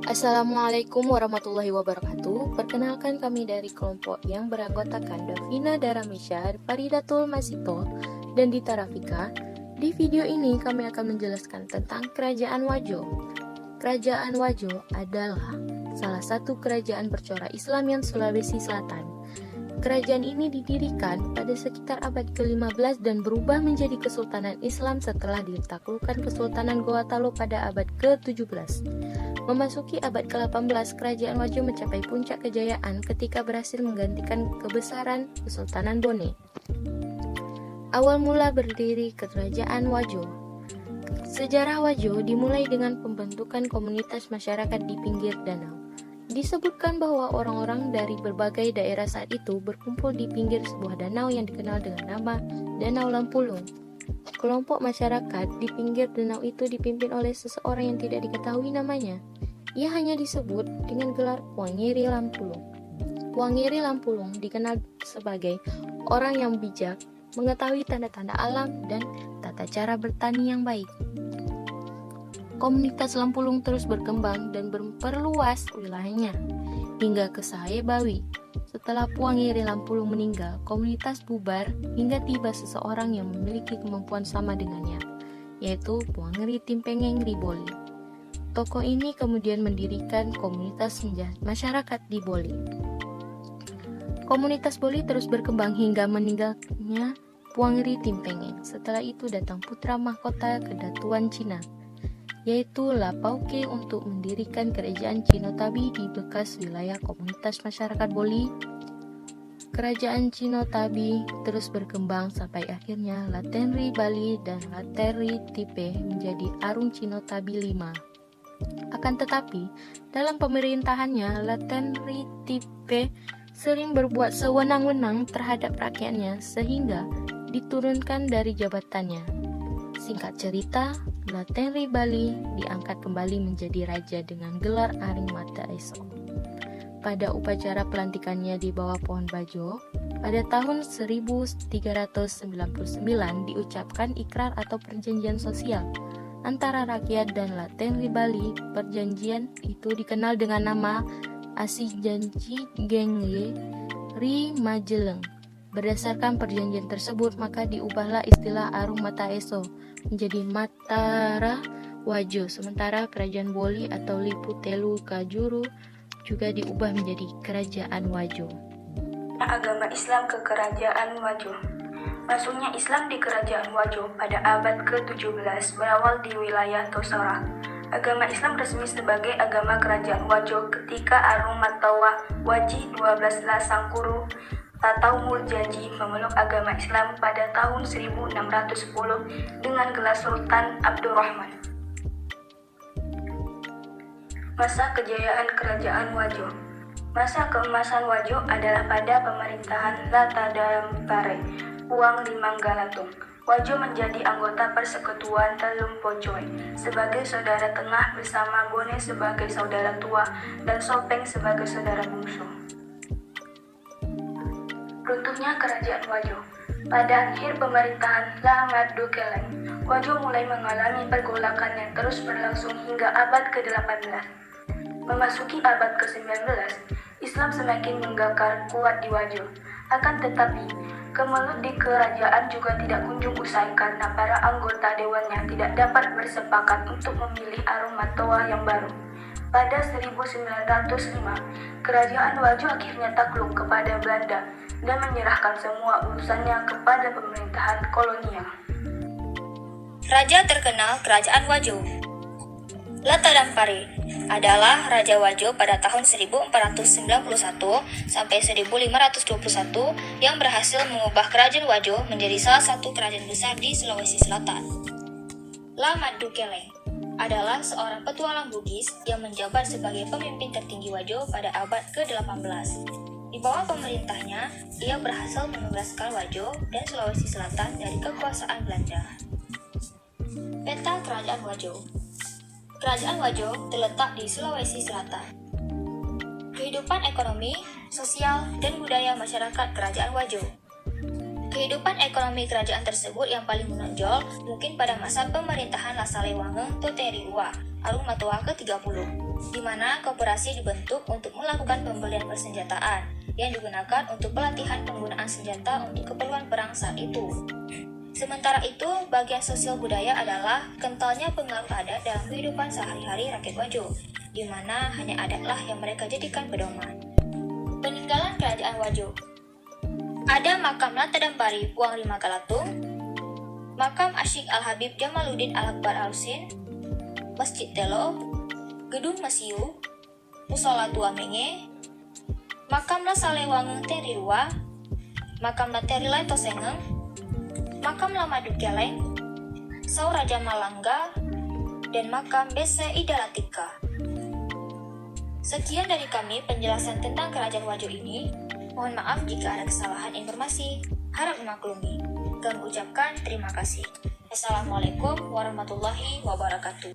Assalamualaikum warahmatullahi wabarakatuh. Perkenalkan, kami dari kelompok yang beranggotakan Davina Daramisha, Faridatul Masito, dan Dita Rafika. Di video ini kami akan menjelaskan tentang Kerajaan Wajo. Kerajaan Wajo adalah salah satu kerajaan bercorak Islamian Sulawesi Selatan. Kerajaan ini didirikan pada sekitar abad ke-15 dan berubah menjadi Kesultanan Islam setelah ditaklukkan Kesultanan Gorontalo pada abad ke-17. Memasuki abad ke-18, Kerajaan Wajo mencapai puncak kejayaan ketika berhasil menggantikan kebesaran Kesultanan Bone. Awal mula berdiri Kerajaan Wajo. Sejarah Wajo dimulai dengan pembentukan komunitas masyarakat di pinggir danau. Disebutkan bahwa orang-orang dari berbagai daerah saat itu berkumpul di pinggir sebuah danau yang dikenal dengan nama Danau Lampulung. Kelompok masyarakat di pinggir danau itu dipimpin oleh seseorang yang tidak diketahui namanya. Ia hanya disebut dengan gelar Wangiri Lampulung. Wangiri Lampulung dikenal sebagai orang yang bijak, mengetahui tanda-tanda alam dan tata cara bertani yang baik. Komunitas Lampulung terus berkembang dan memperluas wilayahnya hingga ke Sahe Bawi. Setelah Wangiri Lampulung meninggal, komunitas bubar hingga tiba seseorang yang memiliki kemampuan sama dengannya, yaitu Wangiri Timpengeng Riboli. Tokoh ini kemudian mendirikan komunitas masyarakat di Boli. Komunitas Boli terus berkembang hingga meninggalnya Wangiri Timpengeng. Setelah itu datang putra mahkota Kedatuan Cina, yaitu Lapauke, untuk mendirikan kerajaan Cinotabi di bekas wilayah komunitas masyarakat Boli. Kerajaan Cinotabi terus berkembang sampai akhirnya Latenri Bali dan Latenri Tipe menjadi Arung Cinotabi V. Akan tetapi, dalam pemerintahannya, Latenri Tipe sering berbuat sewenang-wenang terhadap rakyatnya sehingga diturunkan dari jabatannya. Singkat cerita, Latenri Bali diangkat kembali menjadi raja dengan gelar Aring Mata Eso. Pada upacara pelantikannya di bawah pohon bajo, pada tahun 1399 diucapkan ikrar atau perjanjian sosial antara rakyat dan Latenri Bali. Perjanjian itu dikenal dengan nama Asijanji Gengye Ri Majeleng. Berdasarkan perjanjian tersebut, maka diubahlah istilah Arung Mata Eso menjadi Matara Wajo, sementara Kerajaan Boli atau Lipu Telu Kajuru juga diubah menjadi Kerajaan Wajo. Agama Islam ke Kerajaan Wajo. Masuknya Islam di Kerajaan Wajo pada abad ke-17 berawal di wilayah Tosora. Agama Islam resmi sebagai agama Kerajaan Wajo ketika Arung Matawa Waji 12 Lasangkuru Tatau Muljaji memeluk agama Islam pada tahun 1610 dengan gelar Sultan Abdurrahman. Masa kejayaan Kerajaan Wajo. Masa keemasan Wajo adalah pada pemerintahan Latadampare Puang Limanggalatung. Wajo menjadi anggota Persekutuan Telum Pocoy sebagai saudara tengah bersama Bone sebagai saudara tua dan Sopeng sebagai saudara bungsu. Runtuhnya Kerajaan Wajo. Pada akhir pemerintahan Lamat Dukeleng, Wajo mulai mengalami pergolakan yang terus berlangsung hingga abad ke-18. Memasuki abad ke-19, Islam semakin menggakar kuat di Wajo. Akan tetapi, kemelut di kerajaan juga tidak kunjung usai karena para anggota dewannya tidak dapat bersepakat untuk memilih Arung Matawa yang baru. Pada 1905, Kerajaan Wajo akhirnya takluk kepada Belanda dan menyerahkan semua urusannya kepada pemerintahan kolonial. Raja terkenal Kerajaan Wajo. Latadampare adalah Raja Wajo pada tahun 1491 sampai 1521 yang berhasil mengubah Kerajaan Wajo menjadi salah satu kerajaan besar di Sulawesi Selatan. Lamat Dukeleng adalah seorang petualang Bugis yang menjabat sebagai pemimpin tertinggi Wajo pada abad ke-18. Di bawah pemerintahnya, ia berhasil membebaskan Wajo dan Sulawesi Selatan dari kekuasaan Belanda. Peta Kerajaan Wajo. Kerajaan Wajo terletak di Sulawesi Selatan. Kehidupan ekonomi, sosial, dan budaya masyarakat Kerajaan Wajo. Kehidupan ekonomi kerajaan tersebut yang paling menonjol mungkin pada masa pemerintahan Lasale Wangeng Toteriua, Arung Matawa ke-30, di mana koperasi dibentuk untuk melakukan pembelian persenjataan yang digunakan untuk pelatihan penggunaan senjata untuk keperluan perang saat itu. Sementara itu, bagian sosial budaya adalah kentalnya pengaruh adat dalam kehidupan sehari-hari rakyat Wajo, di mana hanya adatlah yang mereka jadikan pedoman. Peninggalan Kerajaan Wajo. Ada makam Lata Dambari Puang Lima Galatung, makam Asyik Al-Habib Jamaluddin Al-Akbar Al-Husin, Masjid Telo, Gedung Masiu, Musola Tua Menge, makam La Salewangeng Terirua, makam La Terilai Tosengeng, makam La Madu Keleng, Sau Raja Malangga, dan makam Bese Idalatika. Sekian dari kami penjelasan tentang Kerajaan Wajo ini. Mohon maaf jika ada kesalahan informasi. Harap dimaklumi. Kami ucapkan terima kasih. Assalamualaikum warahmatullahi wabarakatuh.